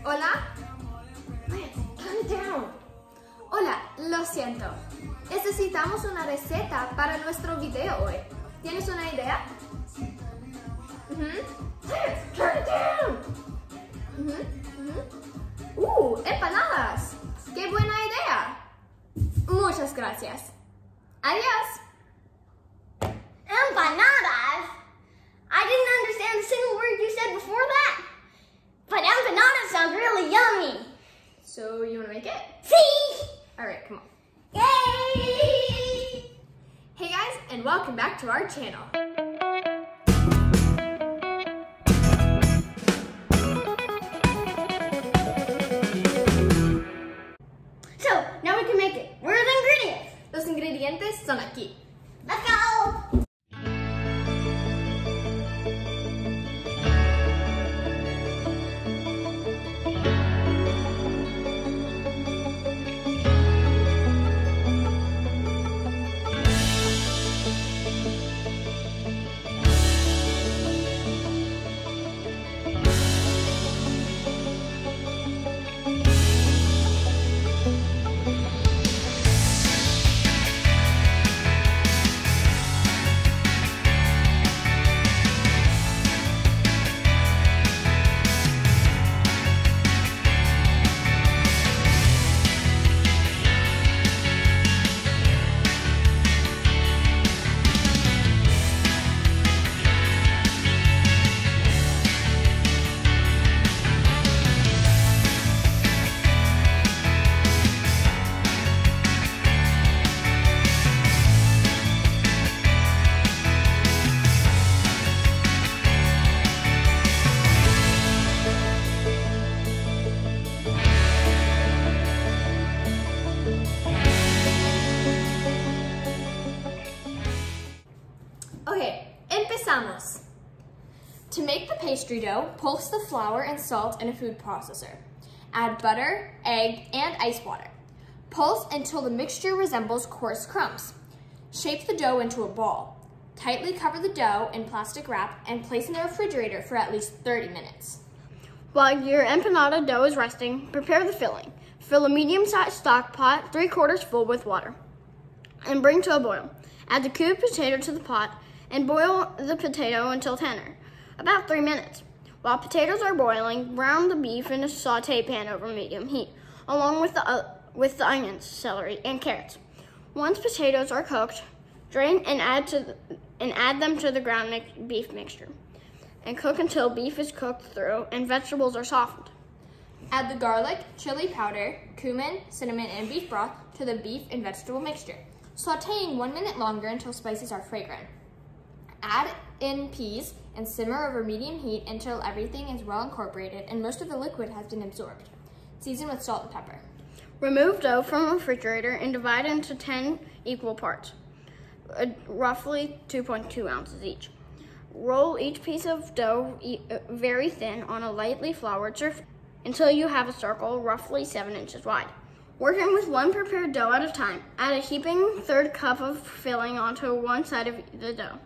Hola. Calm down. Hola, lo siento. Necesitamos una receta para nuestro video hoy. ¿Tienes una idea? Turn it down. Empanadas. ¡Qué buena idea! Muchas gracias. Adiós. Empanadas? I didn't understand a single word you said before that. But empanadas sound really yummy. So you want to make it? See? All right, come on. Yay! Hey guys, and welcome back to our channel. So, now we can make it. Where are the ingredients? Los ingredientes son aquí. Let's go! Okay, empezamos. To make the pastry dough, pulse the flour and salt in a food processor. Add butter, egg, and ice water. Pulse until the mixture resembles coarse crumbs. Shape the dough into a ball. Tightly cover the dough in plastic wrap and place in the refrigerator for at least 30 minutes. While your empanada dough is resting, prepare the filling. Fill a medium-sized stock pot 3/4 full with water and bring to a boil. Add the cubed potato to the pot and boil the potato until tender, about 3 minutes. While potatoes are boiling, brown the beef in a saute pan over medium heat, along with the onions, celery, and carrots. Once potatoes are cooked, drain and add them to the ground beef mixture, and cook until beef is cooked through and vegetables are softened. Add the garlic, chili powder, cumin, cinnamon, and beef broth to the beef and vegetable mixture, sauteing 1 minute longer until spices are fragrant. Add in peas and simmer over medium heat until everything is well incorporated and most of the liquid has been absorbed. Season with salt and pepper. Remove dough from the refrigerator and divide into 10 equal parts, roughly 2.2 ounces each. Roll each piece of dough very thin on a lightly floured surface until you have a circle roughly 7 inches wide. Working with one prepared dough at a time, add a heaping 1/3 cup of filling onto one side of the dough.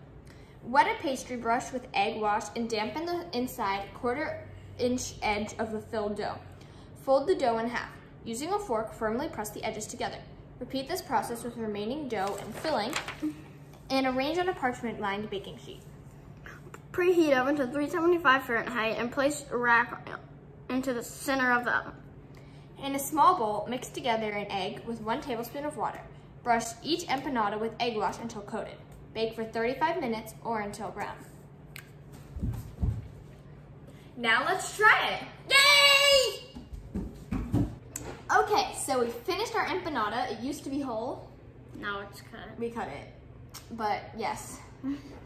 Wet a pastry brush with egg wash and dampen the inside 1/4-inch edge of the filled dough. Fold the dough in half. Using a fork, firmly press the edges together. Repeat this process with remaining dough and filling and arrange on a parchment-lined baking sheet. Preheat oven to 375 Fahrenheit and place a rack into the center of the oven. In a small bowl, mix together an egg with 1 tablespoon of water. Brush each empanada with egg wash until coated. Bake for 35 minutes or until brown. Now let's try it. Yay! Okay, so we finished our empanada. It used to be whole. Now it's cut. We cut it, but yes.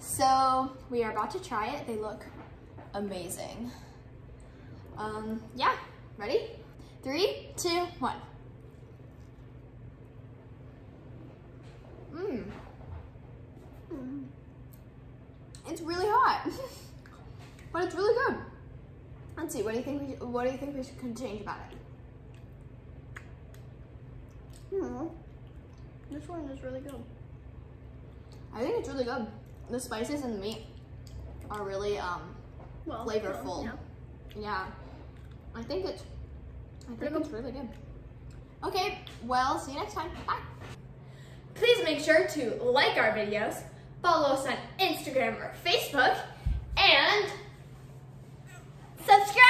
So we are about to try it. They look amazing. Yeah, ready? 3, 2, 1. It's really hot, but it's really good. Let's see. What do you think we should change about it? This one is really good. I think it's really good. The spices and the meat are really flavorful. Yeah. Yeah, I think it's I think it's really good. Okay, well, see you next time. Bye. Please make sure to like our videos, follow us on Instagram or Facebook, and subscribe.